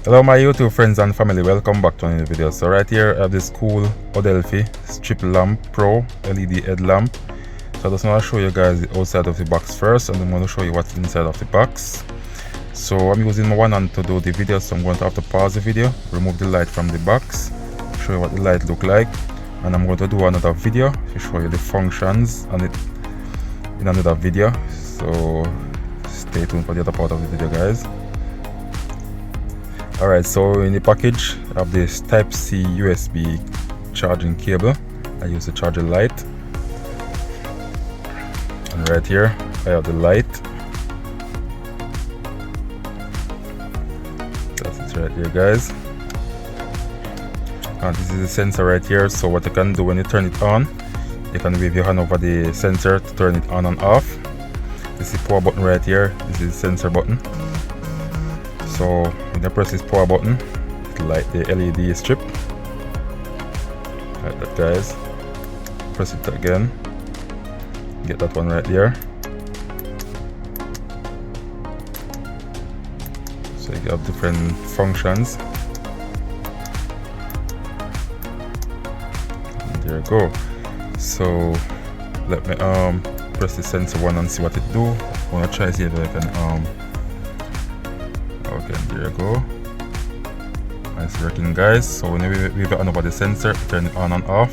Hello my YouTube friends and family, welcome back to another video. So right here I have this cool Odelfi Striplamp Pro LED headlamp. So I just want to show you guys the outside of the box first, and I'm going to show you what's inside of the box. So I'm using my one hand to do the video, so I'm going to have to pause the video, remove the light from the box, show you what the light look like, and I'm going to do another video to show you the functions on it in another video. So stay tuned for the other part of the video, guys. Alright, so in the package I have this Type-C USB charging cable. I use to charge the light. And right here I have the light. That's it right here, guys. And this is the sensor right here. So what you can do when you turn it on, you can wave your hand over the sensor to turn it on and off. This is the power button right here. This is the sensor button. So when you press this power button, it light the LED strip like that, guys. Press it again, get that one right there. So you have different functions. And there you go. So let me press the sensor one and see what it do. I want to try see if I can okay, there you go. It's working, guys. So when we wave it on over the sensor, turn it on and off.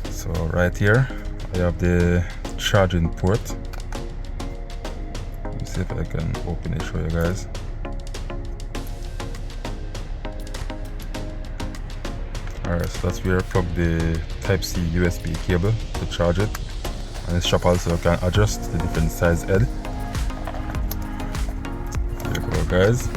So right here I have the charging port. Let me see if I can open it, show you guys. Alright, so that's where I plug the Type-C USB cable to charge it. And this strap also can adjust the different size head. There you go, guys.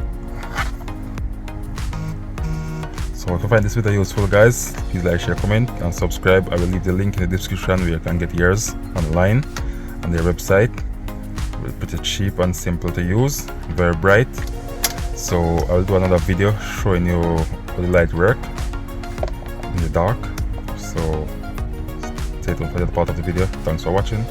So if you find this video useful, guys, please like, share, comment and subscribe. I will leave the link in the description where you can get yours online on their website. It's pretty cheap and simple to use, very bright. So I will do another video showing you how the light work in the dark. So stay tuned for the other part of the video. Thanks for watching.